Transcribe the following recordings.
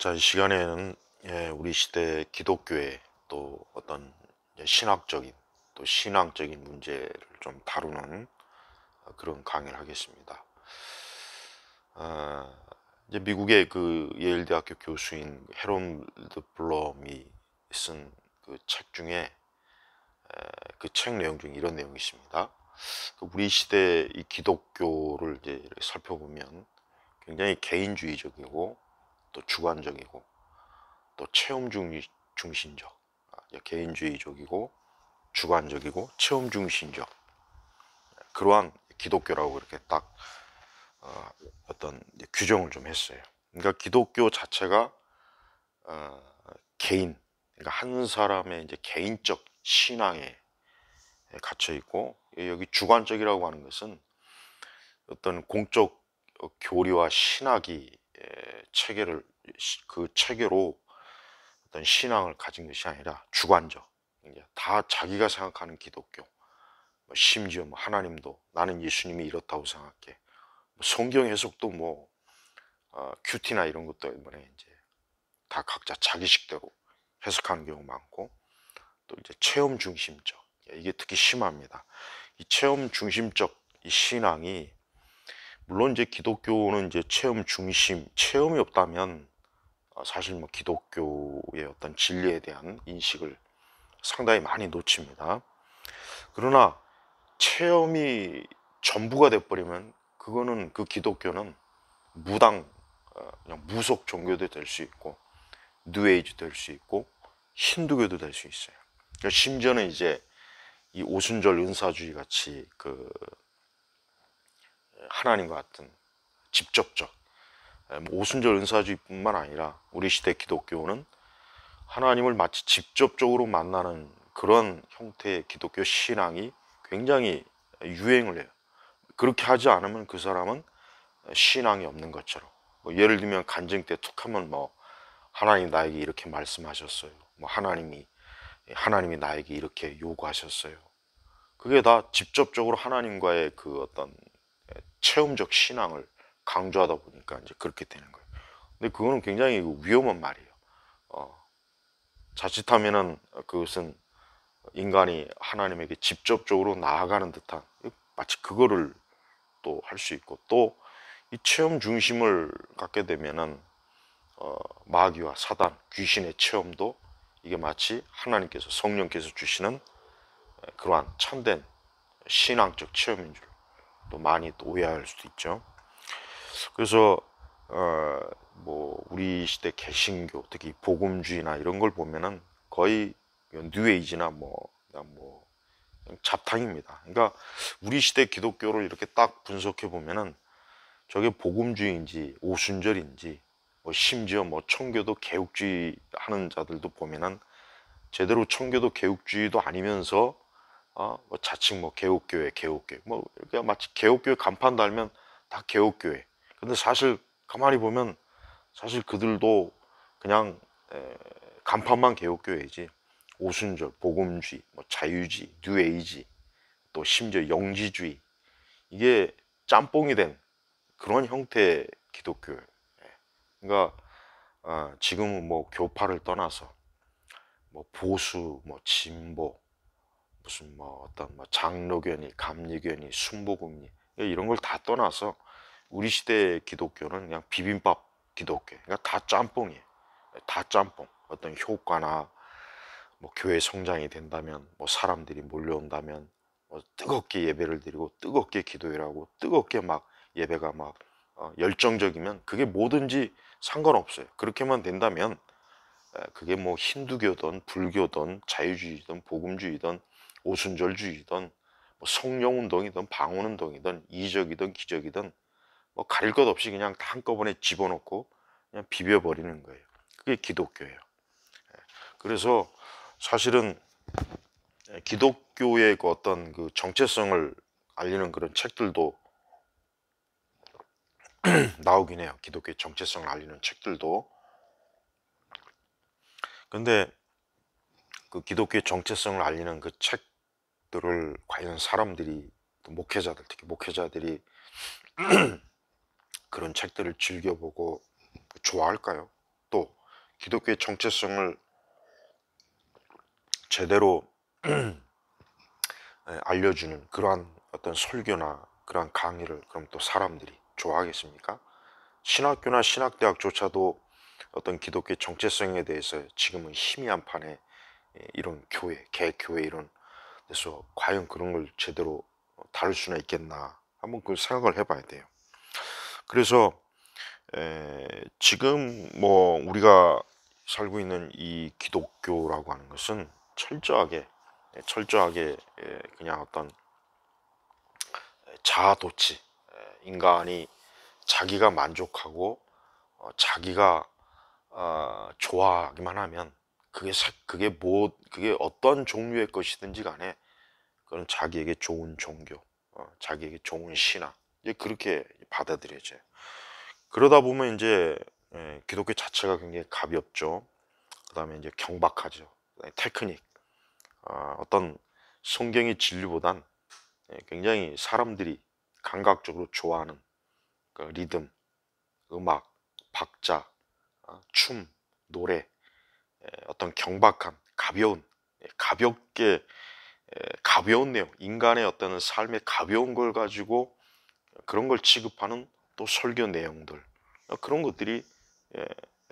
자, 이 시간에는 우리 시대 기독교의 또 어떤 신학적인 또 신앙적인 문제를 좀 다루는 그런 강의를 하겠습니다. 아, 이제 미국의 그 예일대학교 교수인 해롤드 블럼이 쓴 그 책 중에 그 책 내용 중에 이런 내용이 있습니다. 우리 시대 이 기독교를 이제 이렇게 살펴보면 굉장히 개인주의적이고 또 주관적이고 또 중심적, 개인주의적이고 주관적이고 체험 중심적 그러한 기독교라고 이렇게 딱 어떤 규정을 좀 했어요. 그러니까 기독교 자체가 개인, 그러니까 한 사람의 이제 개인적 신앙에 갇혀 있고, 여기 주관적이라고 하는 것은 어떤 공적 교리와 신학이 체계를 그 체계로 어떤 신앙을 가진 것이 아니라 주관적, 이제 다 자기가 생각하는 기독교, 심지어 뭐 하나님도 나는 예수님이 이렇다고 생각해, 성경 해석도 뭐 큐티나 이런 것도 이번에 이제 다 각자 자기식대로 해석하는 경우 많고, 또 이제 체험 중심적, 이게 특히 심합니다. 이 체험 중심적 이 신앙이, 물론 이제 기독교는 이제 체험 중심, 체험이 없다면 사실 뭐 기독교의 어떤 진리에 대한 인식을 상당히 많이 놓칩니다. 그러나 체험이 전부가 돼버리면 그거는, 그 기독교는 무당, 그냥 무속 종교도 될 수 있고 뉴에이지 될 수 있고 힌두교도 될 수 있어요. 그러니까 심지어는 이제 이 오순절 은사주의 같이 그 하나님과 같은 직접적 오순절 은사주의뿐만 아니라 우리 시대 기독교는 하나님을 마치 직접적으로 만나는 그런 형태의 기독교 신앙이 굉장히 유행을 해요. 그렇게 하지 않으면 그 사람은 신앙이 없는 것처럼, 뭐 예를 들면 간증 때 툭 하면 뭐 하나님 나에게 이렇게 말씀하셨어요, 뭐 하나님이 나에게 이렇게 요구하셨어요. 그게 다 직접적으로 하나님과의 그 어떤 체험적 신앙을 강조하다 보니까 이제 그렇게 되는 거예요. 근데 그거는 굉장히 위험한 말이에요. 자칫하면은 그것은 인간이 하나님에게 직접적으로 나아가는 듯한, 마치 그거를 또 할 수 있고, 또 이 체험 중심을 갖게 되면은 마귀와 사단, 귀신의 체험도 이게 마치 하나님께서, 성령께서 주시는 그러한 참된 신앙적 체험인 줄 또 많이 또 오해할 수도 있죠. 그래서 뭐 우리 시대 개신교, 특히 복음주의나 이런 걸 보면은 거의 뉴에이지나 그냥 잡탕입니다. 그러니까 우리 시대 기독교를 이렇게 딱 분석해 보면은 저게 복음주의인지 오순절인지, 뭐 심지어 뭐 청교도 개혁주의 하는 자들도 보면은 제대로 청교도 개혁주의도 아니면서 뭐 자칭 뭐 개혁교회 뭐 이렇게 마치 개혁교회 간판 달면 다 개혁교회. 근데 사실 가만히 보면 사실 그들도 그냥 간판만 개혁교회지, 오순절, 복음주의, 뭐 자유주의, 뉴에이지, 또 심지어 영지주의, 이게 짬뽕이 된 그런 형태의 기독교예요. 그러니까 지금은 뭐 교파를 떠나서 뭐 보수, 뭐 진보, 무슨 뭐 어떤 뭐 장로교니, 감리교니, 순복음니, 이런 걸 다 떠나서 우리 시대의 기독교는 그냥 비빔밥 기독교, 그러니까 다 짬뽕이에요. 다 짬뽕. 어떤 효과나 뭐 교회 성장이 된다면, 뭐 사람들이 몰려온다면, 뭐 뜨겁게 예배를 드리고 뜨겁게 기도를 하고 뜨겁게 막 예배가 막 열정적이면 그게 뭐든지 상관없어요. 그렇게만 된다면 그게 뭐 힌두교든 불교든 자유주의든 복음주의든 오순절주의든 뭐 성령운동이든 방언운동이든 이적이든 기적이든 뭐 가릴 것 없이 그냥 다 한꺼번에 집어넣고 그냥 비벼버리는 거예요. 그게 기독교예요. 그래서 사실은 기독교의 그 어떤 그 정체성을 알리는 그런 책들도 나오긴 해요. 기독교의 정체성을 알리는 책들도. 근데 그 기독교의 정체성을 알리는 그 책들을 과연 사람들이, 또 목회자들, 특히 목회자들이 그런 책들을 즐겨보고 좋아할까요? 또 기독교의 정체성을 제대로 알려주는 그러한 어떤 설교나 그러한 강의를 그럼 또 사람들이 좋아하겠습니까? 신학교나 신학대학조차도 어떤 기독교의 정체성에 대해서 지금은 희미한 판에 이런 교회, 개교회 이런 데서 과연 그런 걸 제대로 다룰 수나 있겠나 한번 그 생각을 해봐야 돼요. 그래서 지금 뭐 우리가 살고 있는 이 기독교라고 하는 것은 철저하게 그냥 어떤 자아도취, 인간이 자기가 만족하고 자기가 좋아하기만 하면 그게 어떤 종류의 것이든지 간에 그건 자기에게 좋은 종교, 자기에게 좋은 신앙 이제 그렇게 받아들여져요. 그러다 보면 이제 기독교 자체가 굉장히 가볍죠. 그다음에 이제 경박하죠. 그다음에 테크닉, 어떤 성경의 진리보단 굉장히 사람들이 감각적으로 좋아하는 그 리듬, 음악, 박자, 춤, 노래, 어떤 경박함, 가볍게 가벼운 내용, 인간의 어떤 삶의 가벼운 걸 가지고 그런 걸 취급하는 또 설교 내용들, 그런 것들이 예,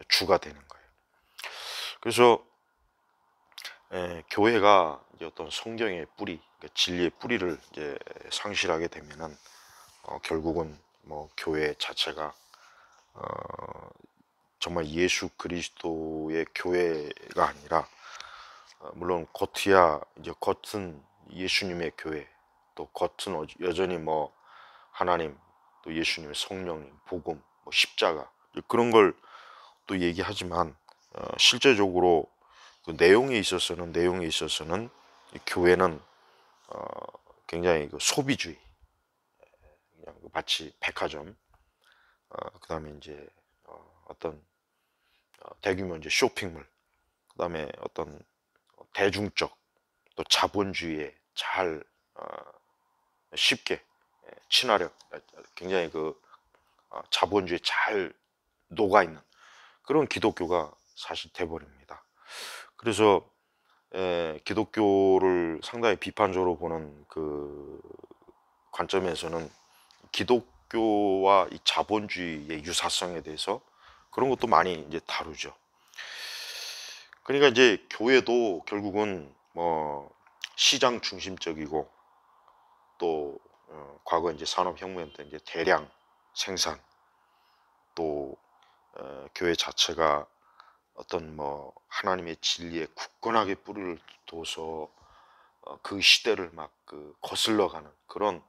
주가 되는 거예요. 그래서 교회가 이제 어떤 성경의 뿌리, 그러니까 진리의 뿌리를 이제 상실하게 되면은 결국은 뭐 교회 자체가 정말 예수 그리스도의 교회가 아니라 물론 겉이야 이제 겉은 예수님의 교회, 또 겉은 여전히 뭐 하나님, 또 예수님의 성령님, 복음, 뭐 십자가 그런 걸 또 얘기하지만 실제적으로 그 내용에 있어서는 이 교회는 굉장히 그 소비주의, 그냥 마치 백화점, 그다음에 이제 어떤 대규모 이제 쇼핑몰, 그다음에 어떤 대중적 또 자본주의에 잘 쉽게 친화력, 굉장히 그 자본주의에 잘 녹아 있는 그런 기독교가 사실 돼버립니다. 그래서 기독교를 상당히 비판적으로 보는 그 관점에서는 기독교와 이 자본주의의 유사성에 대해서 그런 것도 많이 이제 다루죠. 그러니까 이제 교회도 결국은 뭐 시장 중심적이고 또 과거 이제 산업혁명 때 이제 대량 생산, 또 교회 자체가 어떤 뭐 하나님의 진리에 굳건하게 뿌리를 둬서 그 시대를 막 그 거슬러가는 그런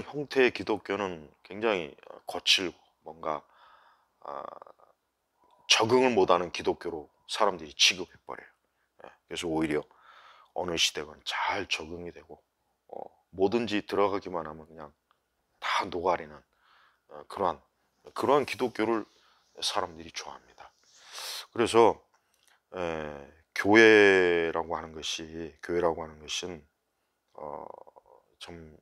형태의 기독교는 굉장히 거칠고 뭔가 아, 적응을 못하는 기독교로 사람들이 취급해 버려요. 그래서 오히려 어느 시대건 잘 적응이 되고 뭐든지 들어가기만 하면 그냥 다 녹아내는 그러한 기독교를 사람들이 좋아합니다. 그래서 교회라고 하는 것은 좀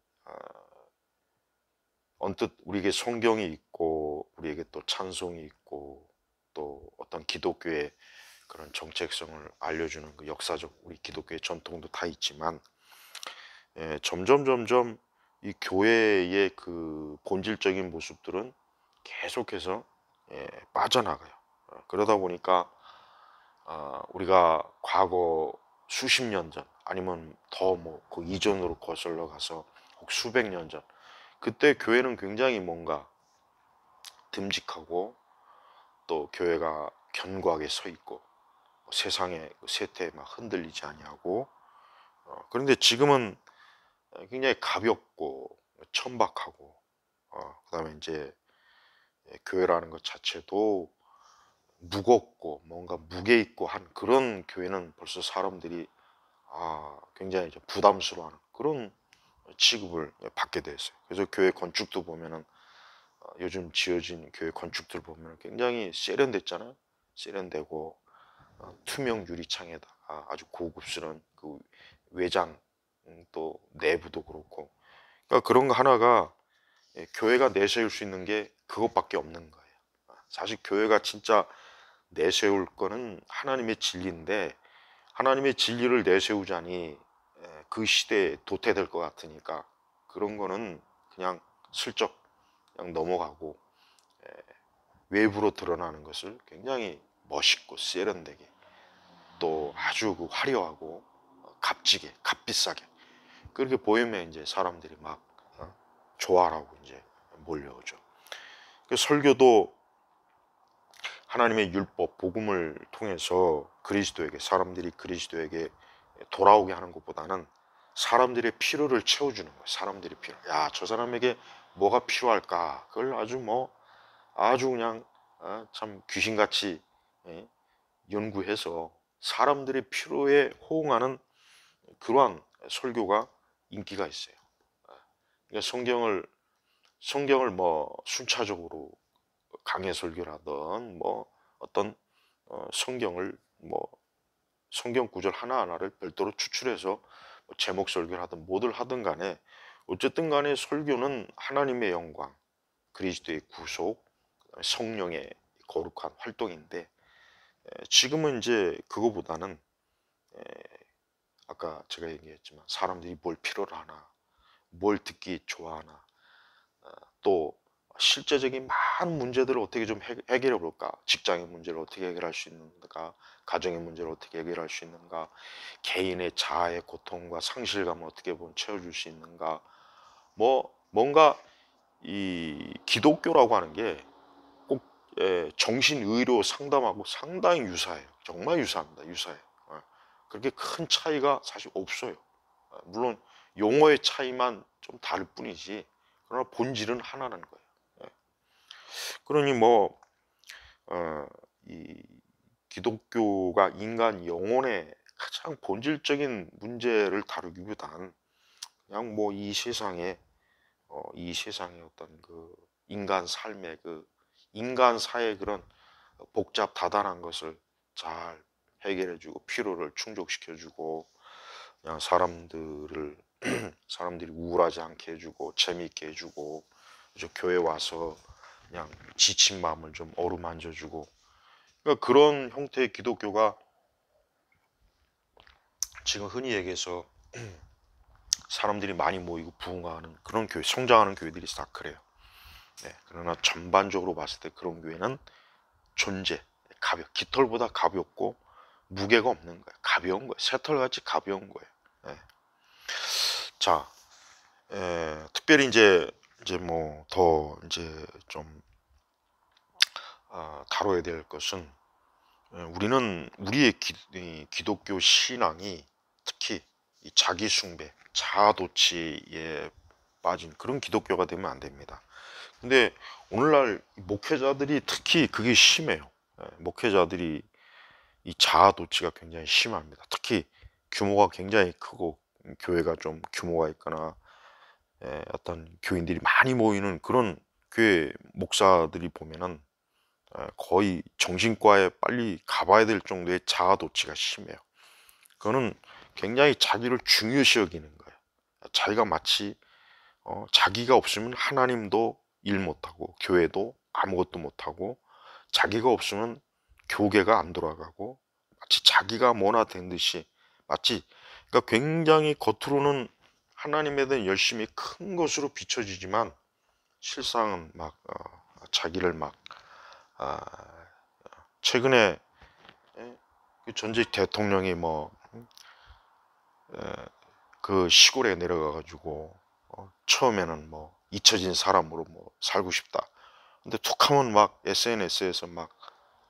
언뜻 우리에게 성경이 있고 우리에게 또 찬송이 있고 또 어떤 기독교의 그런 정체성을 알려주는 그 역사적 우리 기독교의 전통도 다 있지만 점점 이 교회의 그 본질적인 모습들은 계속해서 빠져나가요. 그러다 보니까 우리가 과거 수십 년 전 아니면 더 뭐 그 이전으로 거슬러 가서 혹 수백 년 전 그때 교회는 굉장히 뭔가 듬직하고 또 교회가 견고하게 서 있고 세상의 그 세태에 막 흔들리지 아니하고 그런데 지금은 굉장히 가볍고 천박하고 그다음에 이제 교회라는 것 자체도 무겁고 뭔가 무게 있고 한 그런 교회는 벌써 사람들이 굉장히 좀 부담스러워하는 그런 취급을 받게 됐어요. 그래서 교회 건축도 보면은 요즘 지어진 교회 건축들 보면 굉장히 세련됐잖아요. 세련되고 투명 유리창에다가 아주 고급스러운 그 외장, 또 내부도 그렇고 그러니까 그런 거 하나가 교회가 내세울 수 있는 게 그것밖에 없는 거예요. 사실 교회가 진짜 내세울 거는 하나님의 진리인데 하나님의 진리를 내세우자니 그 시대에 도태될 것 같으니까 그런 거는 그냥 슬쩍 그냥 넘어가고 외부로 드러나는 것을 굉장히 멋있고 세련되게 또 아주 그 화려하고 값지게 값비싸게 그렇게 보이면 이제 사람들이 막 좋아라고 이제 몰려오죠. 그 설교도 하나님의 율법 복음을 통해서 그리스도에게 사람들이 그리스도에게 돌아오게 하는 것보다는 사람들의 필요를 채워주는 거예요. 사람들의 필요. 야, 저 사람에게 뭐가 필요할까? 그걸 아주 뭐 아주 그냥 참 귀신같이 연구해서 사람들의 필요에 호응하는 그러한 설교가 인기가 있어요. 그러니까 성경을 뭐 순차적으로 강해 설교를 하던 뭐 어떤 성경을 뭐 성경 구절 하나하나를 별도로 추출해서 뭐 제목 설교를 하든 뭐를 하든 간에 어쨌든 간에 설교는 하나님의 영광, 그리스도의 구속, 성령의 거룩한 활동인데 지금은 이제 그거보다는 아까 제가 얘기했지만 사람들이 뭘 필요로 하나, 뭘 듣기 좋아하나, 또 실제적인 많은 문제들을 어떻게 좀 해결해 볼까? 직장의 문제를 어떻게 해결할 수 있는가? 가정의 문제를 어떻게 해결할 수 있는가? 개인의 자아의 고통과 상실감을 어떻게 보면 채워줄 수 있는가? 뭐 뭔가 이 기독교라고 하는 게 꼭 정신의료 상담하고 상당히 유사해요. 정말 유사합니다. 유사해요. 그렇게 큰 차이가 사실 없어요. 물론 용어의 차이만 좀 다를 뿐이지 그러나 본질은 하나라는 거예요. 그러니 뭐 이 기독교가 인간 영혼의 가장 본질적인 문제를 다루기보단 그냥 뭐 이 세상에 이 세상의 어떤 그 인간 삶의 그 인간사의 그런 복잡 다단한 것을 잘 해결해주고 필요를 충족시켜주고 그냥 사람들이 우울하지 않게 해주고 재미있게 해주고 그래서 교회 와서 그냥 지친 마음을 좀 어루만져주고 그러니까 그런 형태의 기독교가 지금 흔히 얘기해서 사람들이 많이 모이고 부흥하는 그런 교회, 성장하는 교회들이 다 그래요. 네, 그러나 전반적으로 봤을 때 그런 교회는 깃털보다 가볍고 무게가 없는 거예요. 가벼운 거예요. 새털같이 가벼운 거예요. 네. 자, 특별히 이제 뭐 더 이제 좀 다뤄야 될 것은 우리는 우리의 기독교 신앙이 특히 이 자기 숭배, 자아도취에 빠진 그런 기독교가 되면 안 됩니다. 근데 오늘날 목회자들이 특히 그게 심해요. 목회자들이 이 자아도취가 굉장히 심합니다. 특히 규모가 굉장히 크고 교회가 좀 규모가 있거나 어떤 교인들이 많이 모이는 그런 교회 목사들이 보면은 거의 정신과에 빨리 가봐야 될 정도의 자아도취가 심해요. 그거는 굉장히 자기를 중요시 여기는 거예요. 자기가 마치 자기가 없으면 하나님도 일 못하고 교회도 아무것도 못하고 자기가 없으면 교계가 안 돌아가고 마치 자기가 뭐나 된 듯이 마치 그러니까 굉장히 겉으로는 하나님에 대한 열심이 큰 것으로 비춰지지만 실상은 막 자기를 막 최근에 그 전직 대통령이 뭐 그 시골에 내려가 가지고 처음에는 뭐 잊혀진 사람으로 뭐 살고 싶다. 근데 툭하면 막 SNS에서 막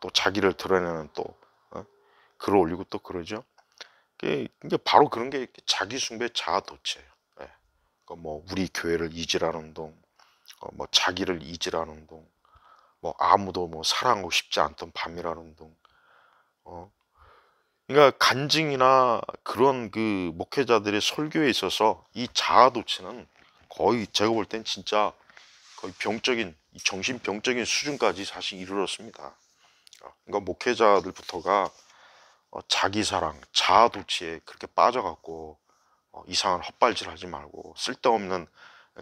또 자기를 드러내는 또 글을 올리고 또 그러죠. 이게 바로 그런 게 자기 숭배 자아도취예요. 예. 그러니까 뭐 우리 교회를 잊으라는 운동, 뭐 자기를 잊으라는 운동, 뭐 아무도 뭐 사랑하고 싶지 않던 밤이라는 운동. 어. 그러니까 간증이나 그런 그 목회자들의 설교에 있어서 이 자아도취는 거의 제가 볼 땐 진짜 거의 병적인 정신병적인 수준까지 사실 이르렀습니다. 그러니까 목회자들부터가 자기 사랑, 자아도취에 그렇게 빠져갖고 이상한 헛발질하지 말고 쓸데없는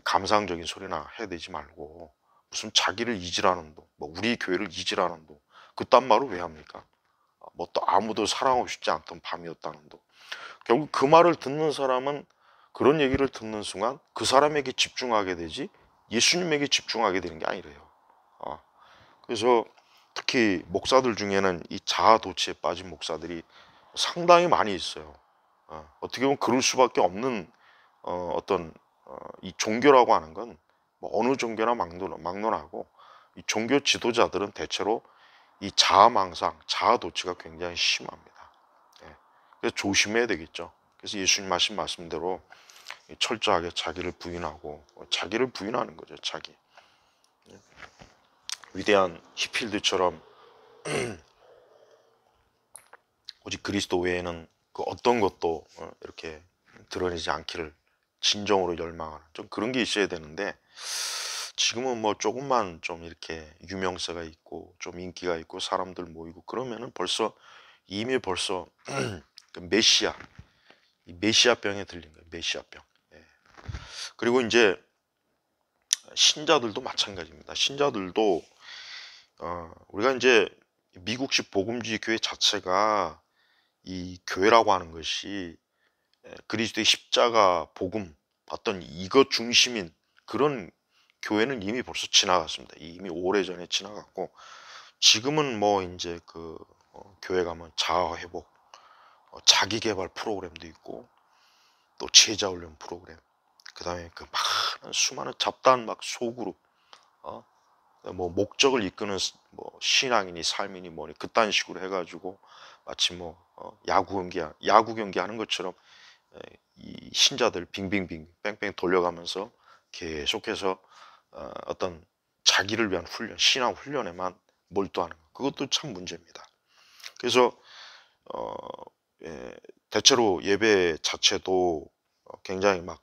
감상적인 소리나 해야 되지 말고 무슨 자기를 잊으라는 동, 뭐 우리 교회를 잊으라는 동 그딴 말을 왜 합니까? 뭐 또 아무도 사랑하고 싶지 않던 밤이었다는 도. 결국 그 말을 듣는 사람은 그런 얘기를 듣는 순간 그 사람에게 집중하게 되지 예수님에게 집중하게 되는 게 아니래요. 그래서 특히 목사들 중에는 이 자아도취에 빠진 목사들이 상당히 많이 있어요. 어떻게 보면 그럴 수밖에 없는 어떤 이 종교라고 하는 건 뭐 어느 종교나 막론하고 이 종교 지도자들은 대체로 이 자아망상, 자아도취가 굉장히 심합니다. 예. 그래서 조심해야 되겠죠. 그래서 예수님 하신 말씀대로 철저하게 자기를 부인하고 자기를 부인하는 거죠. 자기. 위대한 히필드처럼 오직 그리스도 외에는 그 어떤 것도 이렇게 드러내지 않기를 진정으로 열망하는 좀 그런 게 있어야 되는데 지금은 뭐 조금만 좀 이렇게 유명세가 있고 좀 인기가 있고 사람들 모이고 그러면은 이미 벌써 그 이 메시아병에 들린 거예요. 메시아병. 예. 그리고 이제 신자들도 마찬가지입니다. 신자들도 우리가 이제 미국식 복음주의 교회 자체가 이 교회라고 하는 것이 그리스도의 십자가 복음 어떤 이것 중심인 그런 교회는 이미 벌써 지나갔습니다. 이미 오래전에 지나갔고 지금은 뭐 이제 그 교회 가면 자아 회복, 자기 개발 프로그램도 있고 또 제자 훈련 프로그램, 그다음에 그 많은 수많은 잡다한 막 소그룹, 뭐 목적을 이끄는 뭐 신앙이니 삶이니 뭐니 그딴 식으로 해가지고 마치 뭐 야구 경기 하는 것처럼 이 신자들 빙빙빙 뺑뺑 돌려가면서 계속해서 어떤 자기를 위한 훈련, 신앙 훈련에만 몰두하는 것. 그것도 참 문제입니다. 그래서 어, 대체로 예배 자체도 굉장히 막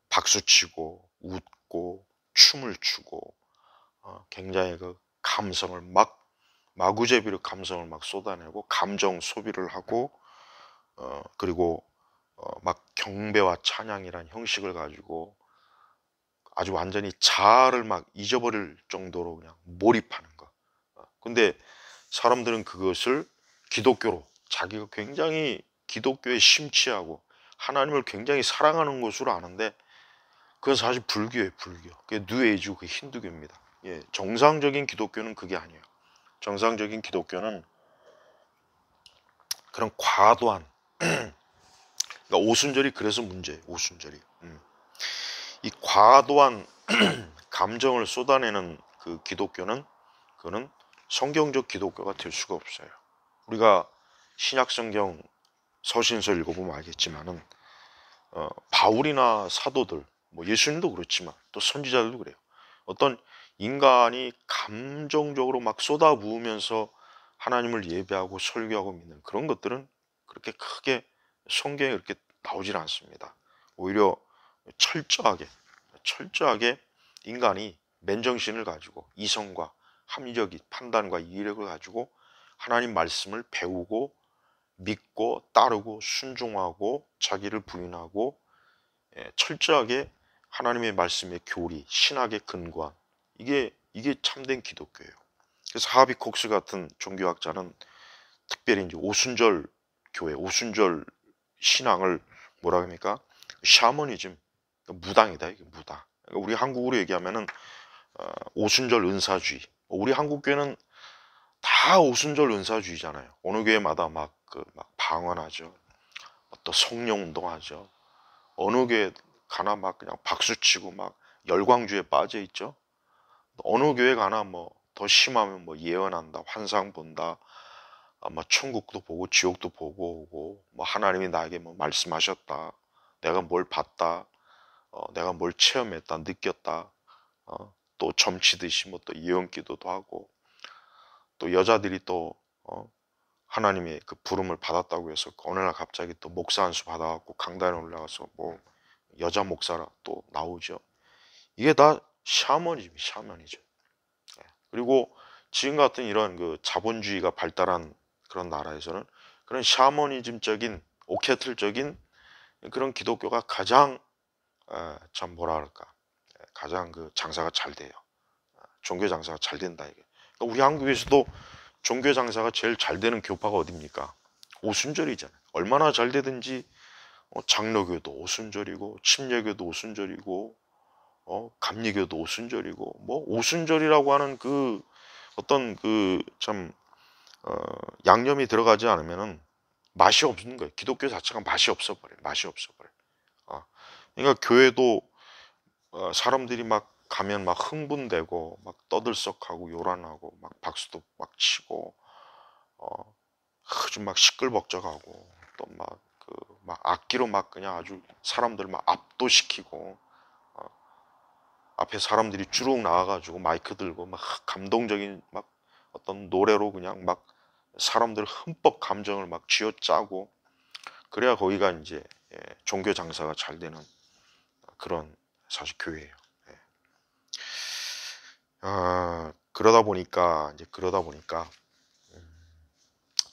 박수치고 웃고 춤을 추고 굉장히 그 감성을 마구제비로 감성을 막 쏟아내고 감정 소비를 하고 그리고 막 경배와 찬양이란 형식을 가지고 아주 완전히 자아를 막 잊어버릴 정도로 그냥 몰입하는 거. 근데 사람들은 그것을 기독교로 자기가 굉장히 기독교에 심취하고 하나님을 굉장히 사랑하는 것으로 아는데 그건 사실 불교예요, 불교. 그게 뉴에이지고 그게 힌두교입니다. 예, 정상적인 기독교는 그게 아니에요. 정상적인 기독교는 그런 과도한 그러니까 오순절이 그래서 문제예요. 오순절이. 이 과도한 감정을 쏟아내는 그 기독교는 그거는 성경적 기독교가 될 수가 없어요. 우리가 신약 성경 서신서 읽어보면 알겠지만은 바울이나 사도들, 뭐 예수님도 그렇지만 또 선지자들도 그래요. 어떤 인간이 감정적으로 막 쏟아부으면서 하나님을 예배하고 설교하고 믿는 그런 것들은 그렇게 크게 성경에 그렇게 나오질 않습니다. 오히려 철저하게 인간이 맨정신을 가지고 이성과 합리적 판단과 이해력을 가지고 하나님 말씀을 배우고 믿고 따르고 순종하고 자기를 부인하고 철저하게 하나님의 말씀의 교리, 신학에 근거한 이게 참된 기독교예요. 그래서 하비 콕스 같은 종교학자는 특별히 이제 오순절 교회, 오순절 신앙을 뭐라 합니까? 샤머니즘, 무당이다 이게 무당. 그러니까 우리 한국으로 얘기하면은 오순절 은사주의. 우리 한국 교회는 다 오순절 은사주의잖아요. 어느 교회마다 막 방언하죠. 또 성령 운동하죠. 어느 교회 가나 막 그냥 박수치고 막 열광주에 빠져 있죠. 어느 교회 가나 뭐 더 심하면 뭐 예언한다, 환상 본다, 뭐 천국도 보고 지옥도 보고 오고 뭐 하나님이 나에게 뭐 말씀하셨다, 내가 뭘 봤다, 내가 뭘 체험했다, 느꼈다, 또 점치듯이 뭐 또 예언기도도 하고 또 여자들이 또 하나님의 그 부름을 받았다고 해서 어느 날 갑자기 또 목사 안수 받아갖고 강단에 올라가서 뭐 여자 목사라 또 나오죠. 이게 다 샤머니즘. 그리고 지금 같은 이런 그 자본주의가 발달한 그런 나라에서는 그런 샤머니즘적인 오케틀적인 그런 기독교가 가장 참 뭐라 할까 가장 그 장사가 잘 돼요. 종교 장사가 잘 된다 이게. 우리 한국에서도 종교 장사가 제일 잘 되는 교파가 어딥니까? 오순절이잖아요. 얼마나 잘 되든지 장로교도 오순절이고 침례교도 오순절이고 감리교도 오순절이고 뭐 오순절이라고 하는 그 어떤 그 참 양념이 들어가지 않으면은 맛이 없는 거예요. 기독교 자체가 맛이 없어 버려요. 맛이 없어 버려요. 그러니까 교회도 사람들이 막 가면 막 흥분되고 막 떠들썩하고 요란하고 막 박수도 막 치고 아주 막 시끌벅적하고 또 막 악기로 막 그냥 아주 사람들 막 압도시키고 앞에 사람들이 주룩 나와가지고 마이크 들고 막 감동적인 막 어떤 노래로 그냥 막 사람들 흠뻑 감정을 막 쥐어짜고 그래야 거기가 이제 종교 장사가 잘 되는 그런 사실 교회예요. 예. 그러다 보니까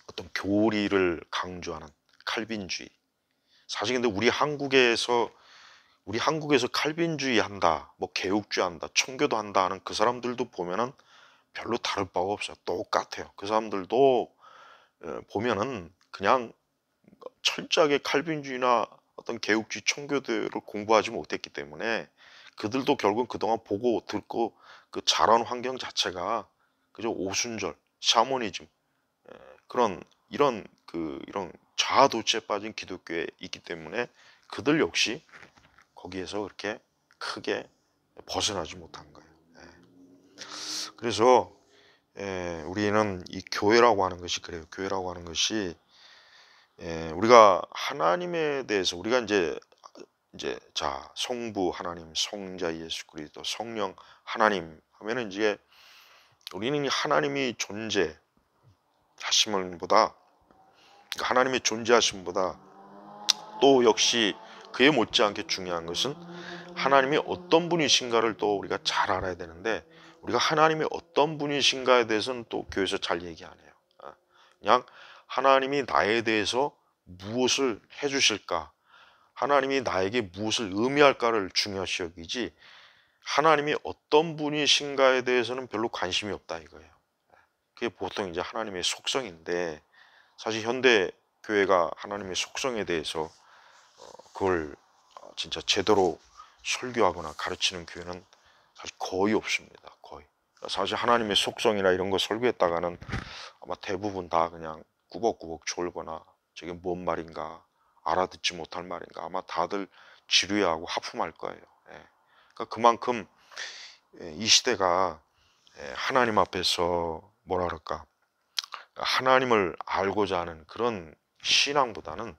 어떤 교리를 강조하는 칼빈주의. 사실 근데 우리 한국에서 칼빈주의 한다, 뭐 개혁주의 한다, 청교도 한다 하는 그 사람들도 보면은 별로 다를 바가 없어요. 똑같아요. 그 사람들도 보면은 그냥 철저하게 칼빈주의나 어떤 개혁주의 청교도를 공부하지 못했기 때문에 그들도 결국 그동안 보고 듣고 그 자란 환경 자체가 그저 오순절, 샤머니즘 그런 이런 자아도취에 빠진 기독교에 있기 때문에 그들 역시 거기에서 그렇게 크게 벗어나지 못한 거예요. 그래서 우리는 이 교회라고 하는 것이 그래요. 교회라고 하는 것이 우리가 하나님에 대해서 우리가 이제 자 성부 하나님, 성자 예수 그리스도, 성령 하나님 하면은 이제 우리는 이 하나님이 존재하심보다 하나님의 존재하심보다 또 역시 그에 못지않게 중요한 것은 하나님이 어떤 분이신가를 또 우리가 잘 알아야 되는데 우리가 하나님이 어떤 분이신가에 대해서는 또 교회에서 잘 얘기 안 해요. 그냥 하나님이 나에 대해서 무엇을 해주실까, 하나님이 나에게 무엇을 의미할까를 중요시 여기지 하나님이 어떤 분이신가에 대해서는 별로 관심이 없다 이거예요. 그게 보통 이제 하나님의 속성인데 사실 현대 교회가 하나님의 속성에 대해서 그걸 진짜 제대로 설교하거나 가르치는 교회는 사실 거의 없습니다. 거의. 사실 하나님의 속성이나 이런 거 설교했다가는 아마 대부분 다 그냥 꾸벅꾸벅 졸거나 저게 뭔 말인가 알아듣지 못할 말인가 아마 다들 지루해하고 하품할 거예요. 그러니까 그만큼 이 시대가 하나님 앞에서 뭐라 그럴까 하나님을 알고자 하는 그런 신앙보다는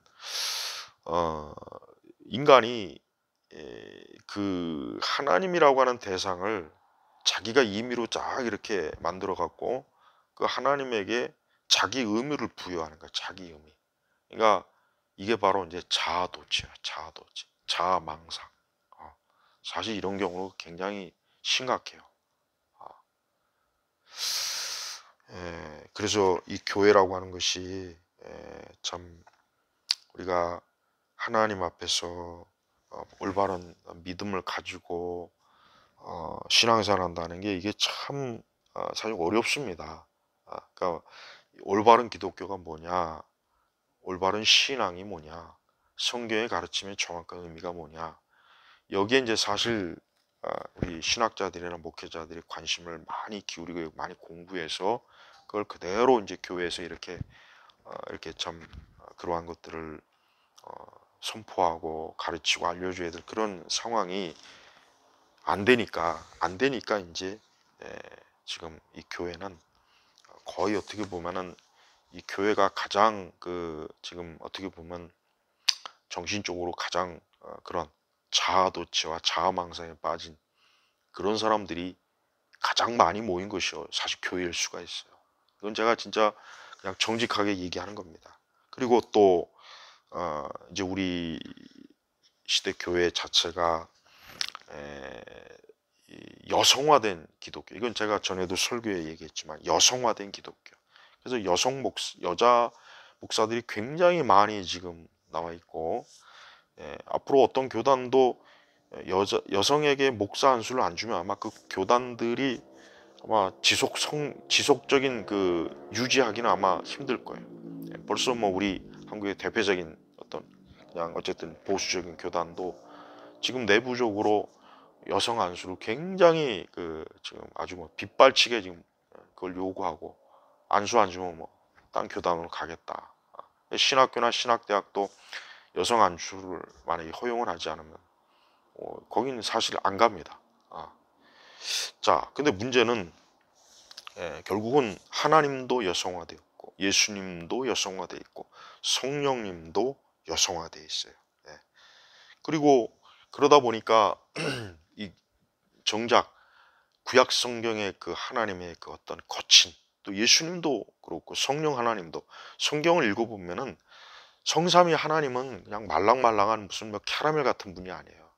어, 인간이 그 하나님이라고 하는 대상을 자기가 임의로 쫙 이렇게 만들어 갖고 그 하나님에게 자기 의미를 부여하는 거야. 자기 의미. 그러니까 이게 바로 이제 자아도취야. 자아도취. 자아망상. 사실 이런 경우 굉장히 심각해요. 어, 그래서 이 교회라고 하는 것이 참 우리가 하나님 앞에서 올바른 믿음을 가지고 신앙생활 한다는 게 이게 참 사실 어렵습니다. 그러니까 올바른 기독교가 뭐냐, 올바른 신앙이 뭐냐, 성경의 가르침의 정확한 의미가 뭐냐, 여기에 이제 사실 우리 신학자들이나 목회자들이 관심을 많이 기울이고 많이 공부해서 그걸 그대로 이제 교회에서 이렇게 참 그러한 것들을 선포하고 가르치고 알려줘야 될 그런 상황이 안 되니까 이제 지금 이 교회는 거의 어떻게 보면은 이 교회가 가장 그 지금 어떻게 보면 정신적으로 가장 그런 자아도취와 자아망상에 빠진 그런 사람들이 가장 많이 모인 것이 사실 교회일 수가 있어요. 이건 제가 진짜 그냥 정직하게 얘기하는 겁니다. 그리고 또 이제 우리 시대 교회 자체가 여성화된 기독교. 이건 제가 전에도 설교에 얘기했지만 여성화된 기독교. 그래서 여자 목사들이 굉장히 많이 지금 나와 있고 앞으로 어떤 교단도 여성에게 목사 안수를 안 주면 아마 그 교단들이 아마 지속적인 그 유지하기는 아마 힘들 거예요. 벌써 뭐 우리 한국의 대표적인 어떤 그냥 어쨌든 보수적인 교단도 지금 내부적으로 여성 안수를 굉장히 그 지금 아주 뭐 빗발치게 지금 그걸 요구하고, 안수 안 주면 뭐 딴 교단으로 가겠다. 신학교나 신학대학도 여성 안수를 만약에 허용을 하지 않으면 거기는 사실 안 갑니다. 자, 근데 문제는 결국은 하나님도 여성화되었고 예수님도 여성화되어 있고 성령님도 여성화되어 있어요. 그리고 그러다 보니까 이 정작 구약 성경의 그 하나님의 그 어떤 거친, 또 예수님도 그렇고 성령 하나님도, 성경을 읽어보면은 성삼위 하나님은 그냥 말랑말랑한 무슨 뭐 캐러멜 같은 분이 아니에요.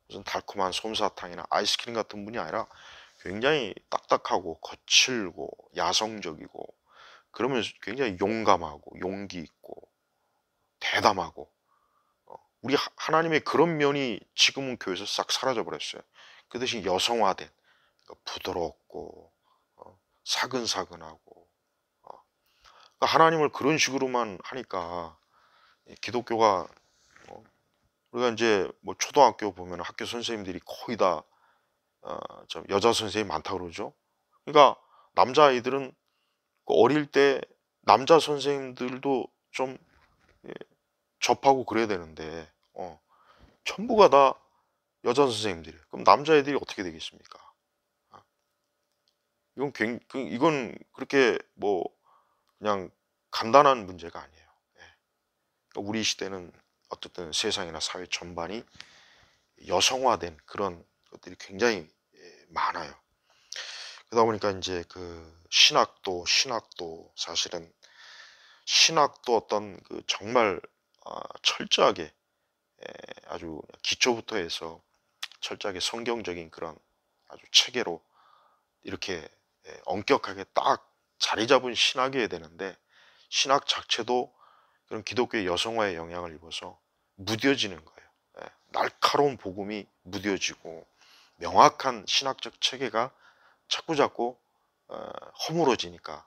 무슨 달콤한 솜사탕이나 아이스크림 같은 분이 아니라 굉장히 딱딱하고 거칠고 야성적이고, 그러면서 굉장히 용감하고 용기 있고 대담하고, 우리 하나님의 그런 면이 지금은 교회에서 싹 사라져 버렸어요. 그 대신 여성화된, 그러니까 부드럽고 사근사근하고, 그러니까 하나님을 그런 식으로만 하니까 기독교가, 우리가 이제 뭐 초등학교 보면 학교 선생님들이 거의 다 여자 선생님이 많다고 그러죠. 그러니까 남자아이들은 그 어릴 때 남자 선생님들도 좀 접하고 그래야 되는데 전부가 다 여자 선생님들이에요. 그럼 남자애들이 어떻게 되겠습니까? 이건 그렇게 뭐 그냥 간단한 문제가 아니에요. 그러니까 우리 시대는 어쨌든 세상이나 사회 전반이 여성화된 그런 것들이 굉장히 많아요. 그러다 보니까 이제 그 신학도 사실은 신학도 어떤 그 정말 철저하게 아주 기초부터 해서 철저하게 성경적인 그런 아주 체계로 이렇게 엄격하게 딱 자리 잡은 신학이어야 되는데, 신학 자체도 그런 기독교의 여성화에 영향을 입어서 무뎌지는 거예요. 날카로운 복음이 무뎌지고 명확한 신학적 체계가 자꾸자꾸 허물어지니까,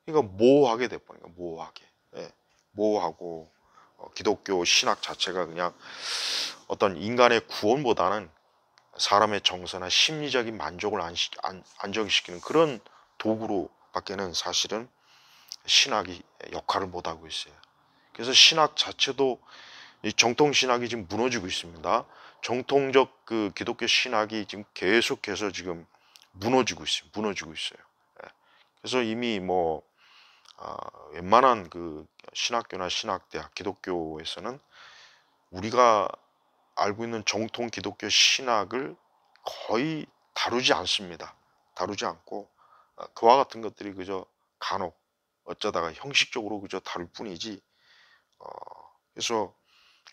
그러니까 모호하게 돼버린 거예요. 모호하고 기독교 신학 자체가 그냥 어떤 인간의 구원보다는 사람의 정서나 심리적인 만족을 안정시키는 그런 도구로 밖에는 사실은 신학이 역할을 못하고 있어요. 그래서 신학 자체도 이 정통 신학이 지금 무너지고 있습니다. 정통적 그 기독교 신학이 지금 계속해서 지금 무너지고 있어요. 그래서 이미 뭐 웬만한 그 신학교나 신학대학, 기독교에서는 우리가 알고 있는 정통 기독교 신학을 거의 다루지 않습니다. 다루지 않고 그와 같은 것들이 그저 간혹 어쩌다가 형식적으로 그저 다룰 뿐이지, 그래서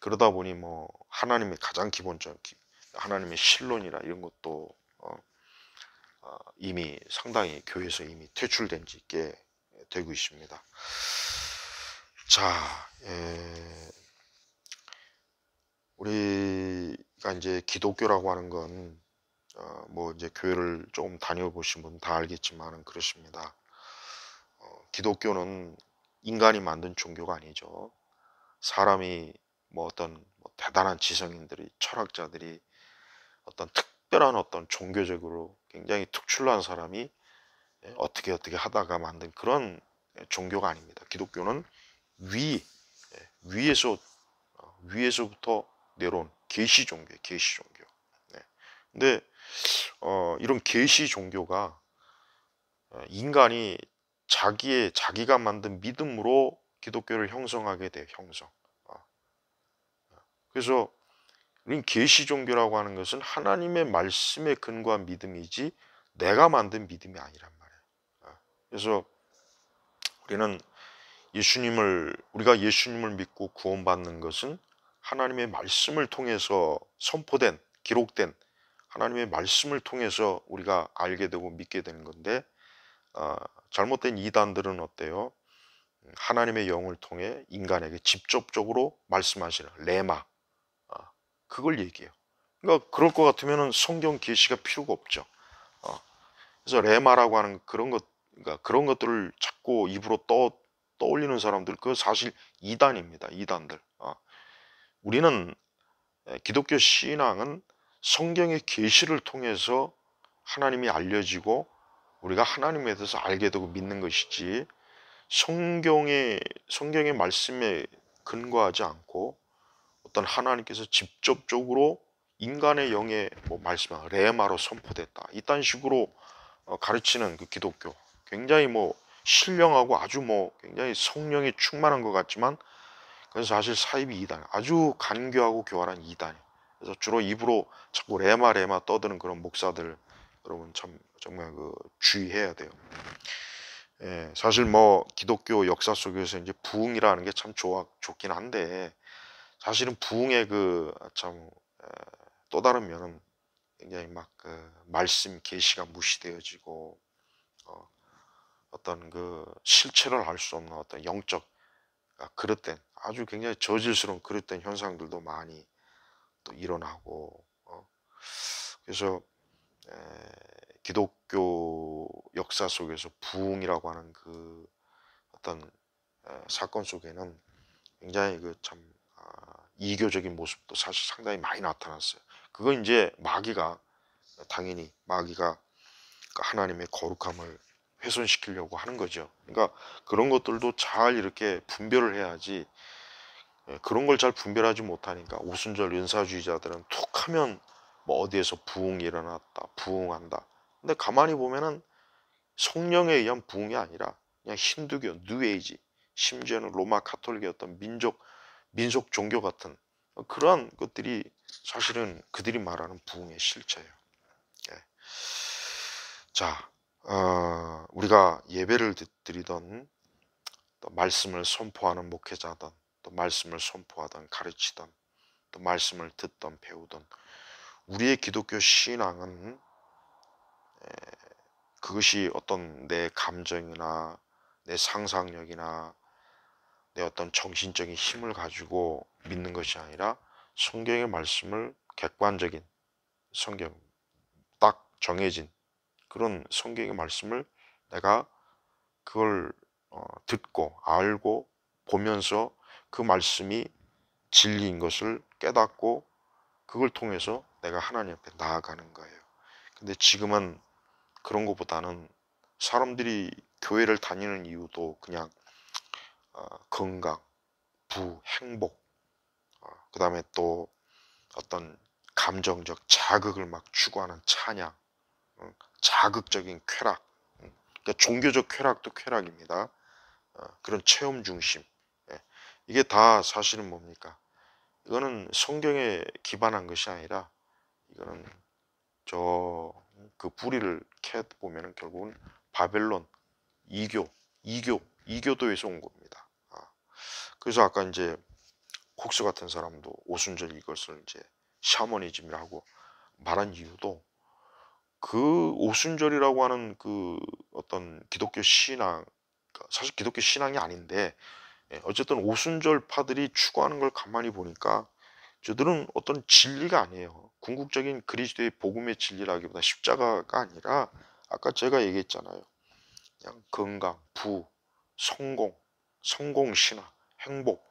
그러다 보니 뭐 하나님의 가장 기본적 하나님의 신론이나 이런 것도 이미 상당히 교회에서 이미 퇴출된 지 꽤 되고 있습니다. 자, 우리가 이제 기독교라고 하는 건 뭐 이제 교회를 조금 다녀보신 분 다 알겠지만은 그렇습니다. 기독교는 인간이 만든 종교가 아니죠. 사람이 뭐 어떤 뭐 대단한 지성인들이, 철학자들이 어떤 특별한 어떤 종교적으로 굉장히 특출난 사람이 어떻게 하다가 만든 그런 종교가 아닙니다. 기독교는 위에서 위에서부터 내려온 계시 종교예요. 계시 종교. 근데 이런 계시 종교가 인간이 자기가 만든 믿음으로 기독교를 형성하게 돼요. 형성. 그래서 우린 계시 종교라고 하는 것은 하나님의 말씀에 근거한 믿음이지 내가 만든 믿음이 아니란 말이에요. 그래서 우리가 예수님을 믿고 구원받는 것은 하나님의 말씀을 통해서 선포된, 기록된 하나님의 말씀을 통해서 우리가 알게 되고 믿게 되는 건데, 잘못된 이단들은 어때요? 하나님의 영을 통해 인간에게 직접적으로 말씀하시는 레마, 그걸 얘기해요. 그러니까 그럴 것 같으면 성경 계시가 필요가 없죠. 그래서 레마라고 하는 그런 것, 그러니까 그런 것들을 자꾸 입으로 떠올리는 사람들, 그 사실 이단입니다. 이단들. 우리는 기독교 신앙은 성경의 계시를 통해서 하나님이 알려지고 우리가 하나님에 대해서 알게 되고 믿는 것이지, 성경의 말씀에 근거하지 않고 어떤 하나님께서 직접적으로 인간의 영에 뭐 말씀, 레마로 선포됐다, 이딴 식으로 가르치는 그 기독교, 굉장히 뭐 신령하고 아주 뭐 굉장히 성령이 충만한 것 같지만 그건 사실 사이비 이단, 아주 간교하고 교활한 이단이에요. 그래서 주로 입으로 자꾸 레마 떠드는 그런 목사들, 여러분 참 정말 주의해야 돼요. 예, 사실 뭐 기독교 역사 속에서 이제 부흥이라는 게 참 좋긴 한데, 사실은 부흥의 참 또 다른 면은 굉장히 막 말씀 계시가 무시되어지고 어떤 실체를 알 수 없는 어떤 영적, 그릇된, 아주 굉장히 저질스러운 그릇된 현상들도 많이 또 일어나고, 그래서 기독교 역사 속에서 부흥이라고 하는 어떤 사건 속에는 굉장히 참 이교적인 모습도 사실 상당히 많이 나타났어요. 그건 이제 당연히 마귀가 하나님의 거룩함을 훼손시키려고 하는 거죠. 그러니까 그런 것들도 잘 이렇게 분별을 해야지, 그런 걸 잘 분별하지 못하니까 오순절 은사주의자들은 툭 하면 뭐 어디에서 부흥이 일어났다, 부흥한다. 근데 가만히 보면은 성령에 의한 부흥이 아니라 그냥 힌두교, 뉴에이지, 심지어는 로마 카톨릭의 어떤 민속 종교 같은 그러한 것들이 사실은 그들이 말하는 부흥의 실체예요. 예. 자, 우리가 예배를 드리던, 또 말씀을 선포하는 목회자든, 또 말씀을 선포하던 가르치던, 또 말씀을 듣던 배우던, 우리의 기독교 신앙은 그것이 어떤 내 감정이나 내 상상력이나 내 어떤 정신적인 힘을 가지고 믿는 것이 아니라 성경의 말씀을 객관적인, 성경 딱 정해진 그런 성경의 말씀을 내가 그걸 듣고 알고 보면서 그 말씀이 진리인 것을 깨닫고 그걸 통해서 내가 하나님 앞에 나아가는 거예요. 근데 지금은 그런 것보다는 사람들이 교회를 다니는 이유도 그냥 건강, 행복, 그 다음에 또 어떤 감정적 자극을 막 추구하는 찬양, 자극적인 쾌락, 그러니까 종교적 쾌락도 쾌락입니다. 그런 체험 중심, 예. 이게 다 사실은 뭡니까? 이거는 성경에 기반한 것이 아니라, 이거는 그 뿌리를 캐 보면은 결국은 바벨론, 이교도에서 온 겁니다. 그래서 아까 이제 콕스 같은 사람도 오순절 이것을 이제 샤머니즘이라고 말한 이유도, 그 오순절이라고 하는 어떤 기독교 신앙, 사실 기독교 신앙이 아닌데, 어쨌든 오순절파들이 추구하는 걸 가만히 보니까 저들은 어떤 진리가 아니에요. 궁극적인 그리스도의 복음의 진리라기보다 십자가가 아니라, 아까 제가 얘기했잖아요. 그냥 건강, 성공 신화, 행복,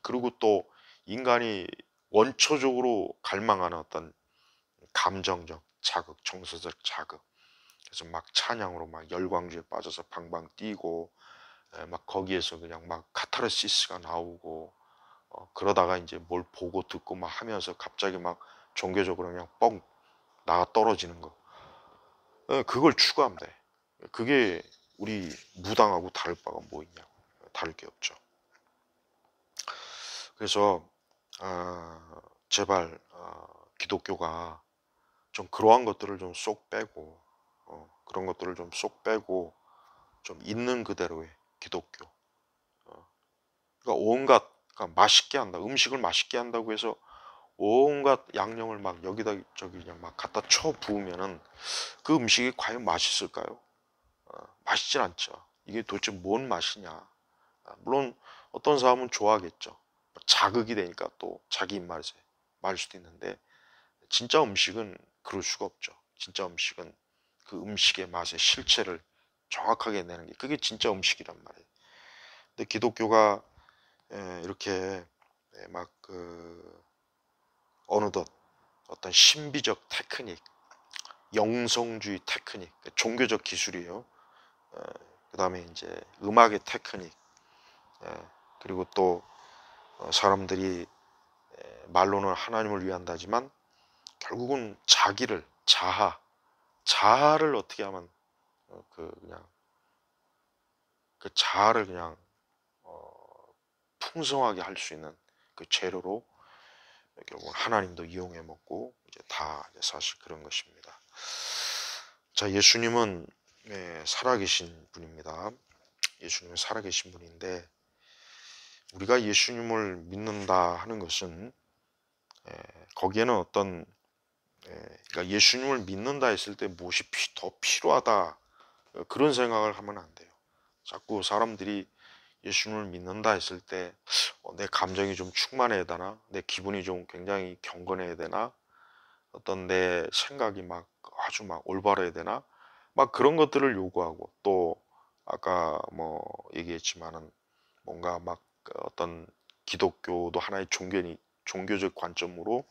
그리고 또 인간이 원초적으로 갈망하는 어떤 감정적 자극, 정서적 자극. 그래서 막 찬양으로 막 열광주에 빠져서 방방 뛰고, 막 거기에서 그냥 막 카타르시스가 나오고, 그러다가 이제 뭘 보고 듣고 막 하면서 갑자기 막 종교적으로 그냥 뻥 나가 떨어지는 거. 그걸 추구하면 돼. 그게 우리 무당하고 다를 바가 뭐 있냐고. 다를 게 없죠. 그래서 제발 기독교가 좀 그러한 것들을 좀 쏙 빼고, 그런 것들을 좀 쏙 빼고 좀 있는 그대로의 기독교. 그러니까 그러니까 맛있게 한다, 음식을 맛있게 한다고 해서 온갖 양념을 막 여기다 저기 그냥 막 갖다 쳐 부으면은 그 음식이 과연 맛있을까요? 맛있진 않죠. 이게 도대체 뭔 맛이냐. 물론 어떤 사람은 좋아하겠죠. 자극이 되니까 또 자기 입맛에 맞을 수도 있는데, 진짜 음식은 그럴 수가 없죠. 진짜 음식은 그 음식의 맛의 실체를 정확하게 내는 게 그게 진짜 음식이란 말이에요. 근데 기독교가 이렇게 막 어느덧 어떤 신비적 테크닉, 영성주의 테크닉, 종교적 기술이요. 그 다음에 이제 음악의 테크닉, 그리고 또 사람들이 말로는 하나님을 위한다지만 결국은 자기를 자아를 어떻게 하면 그냥 그 자아를 그냥 풍성하게 할 수 있는 그 재료로 결국 하나님도 이용해 먹고 이제 다 이제 사실 그런 것입니다. 자, 예수님은 살아계신 분입니다. 예수님은 살아계신 분인데 우리가 예수님을 믿는다 하는 것은 거기에는 어떤 그러니까 예수님을 믿는다 했을 때 무엇이 더 필요하다 그런 생각을 하면 안 돼요. 자꾸 사람들이 예수님을 믿는다 했을 때 내 감정이 좀 충만해야 되나, 내 기분이 좀 굉장히 경건해야 되나, 어떤 내 생각이 막 아주 막 올바라야 되나, 막 그런 것들을 요구하고 또 아까 뭐 얘기했지만은 뭔가 막 어떤 기독교도 하나의 종교적 관점으로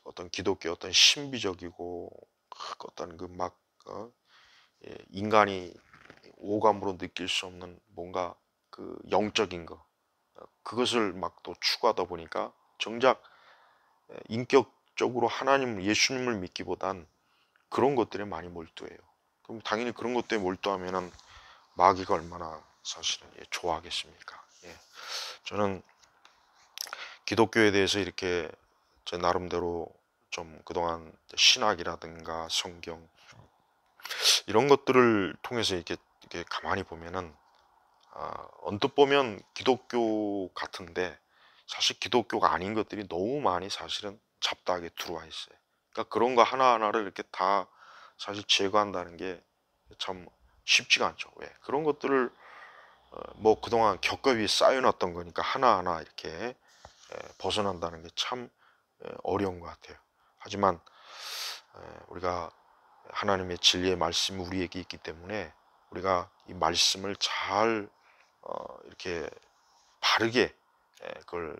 어떤 기독교 어떤 신비적이고 어떤 그막 인간이 오감으로 느낄 수 없는 뭔가 그 영적인 거 그것을 막 또 추구하다 보니까 정작 인격적으로 하나님 예수님을 믿기보단 그런 것들에 많이 몰두해요. 그럼 당연히 그런 것들에 몰두하면은 마귀가 얼마나 사실은 좋아하겠습니까? 예. 저는 기독교에 대해서 이렇게 제 나름대로 좀 그동안 신학이라든가 성경 이런 것들을 통해서 이렇게 가만히 보면은 언뜻 보면 기독교 같은데 사실 기독교가 아닌 것들이 너무 많이 사실은 잡다하게 들어와 있어요. 그러니까 그런 거 하나하나를 이렇게 다 사실 제거한다는 게 참 쉽지가 않죠. 왜? 그런 것들을 뭐 그동안 겪어 위에 쌓여놨던 거니까 하나하나 이렇게 벗어난다는 게 참 어려운 것 같아요. 하지만 우리가 하나님의 진리의 말씀이 우리에게 있기 때문에 우리가 이 말씀을 잘 이렇게 바르게 그걸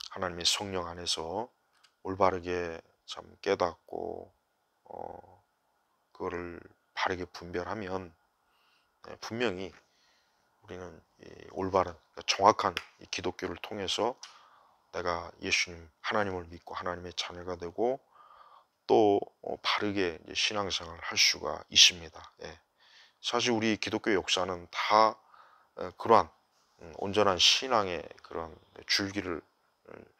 하나님의 성령 안에서 올바르게 참 깨닫고 그거를 바르게 분별하면 분명히 우리는 이 올바른 그러니까 정확한 이 기독교를 통해서 내가 예수님 하나님을 믿고 하나님의 자녀가 되고 또 바르게 신앙생활을 할 수가 있습니다. 예. 사실 우리 기독교 역사는 다 그러한 온전한 신앙의 그런 줄기를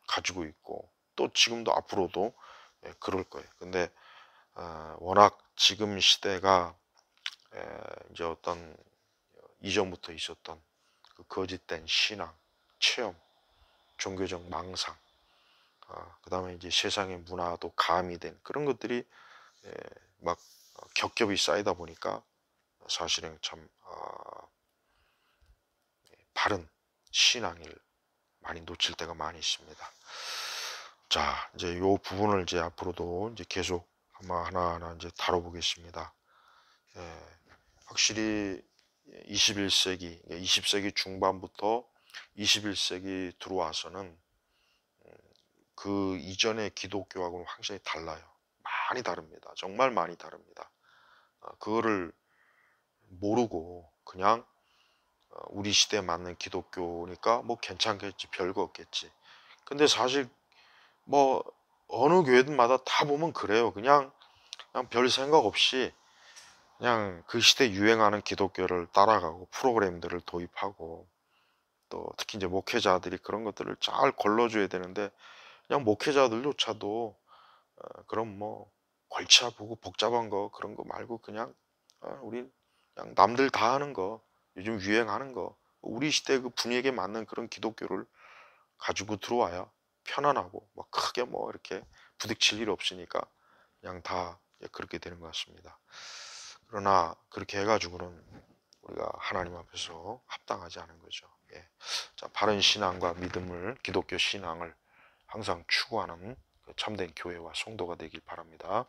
가지고 있고 또 지금도 앞으로도 그럴 거예요. 근데 워낙 지금 시대가 이제 어떤 이전부터 있었던 그 거짓된 신앙, 체험, 종교적 망상, 그 다음에 이제 세상의 문화도 가미된 그런 것들이 막 겹겹이 쌓이다 보니까 사실은 참 바른 신앙을 많이 놓칠 때가 많이 있습니다. 자, 이제 요 부분을 이제 앞으로도 이제 계속 아마 하나하나 이제 다뤄보겠습니다. 확실히 21세기, 20세기 중반부터 21세기 들어와서는 그 이전의 기독교하고는 확실히 달라요. 많이 다릅니다. 정말 많이 다릅니다. 그거를 모르고 그냥 우리 시대에 맞는 기독교니까 뭐 괜찮겠지, 별거 없겠지. 근데 사실 뭐 어느 교회마다 다 보면 그래요. 그냥 별 생각 없이 그냥 그 시대 유행하는 기독교를 따라가고 프로그램들을 도입하고 또 특히 이제 목회자들이 그런 것들을 잘 걸러줘야 되는데 그냥 목회자들조차도 그럼 뭐 골치 아프고 복잡한 거 그런 거 말고 그냥 우리 그냥 남들 다 하는 거 요즘 유행하는 거 우리 시대 그 분위기에 맞는 그런 기독교를 가지고 들어와야 편안하고 뭐 크게 뭐 이렇게 부딪힐 일 없으니까 그냥 다 그렇게 되는 것 같습니다. 그러나 그렇게 해가지고는 우리가 하나님 앞에서 합당하지 않은 거죠. 예. 자, 바른 신앙과 믿음을 기독교 신앙을 항상 추구하는 그 참된 교회와 성도가 되길 바랍니다.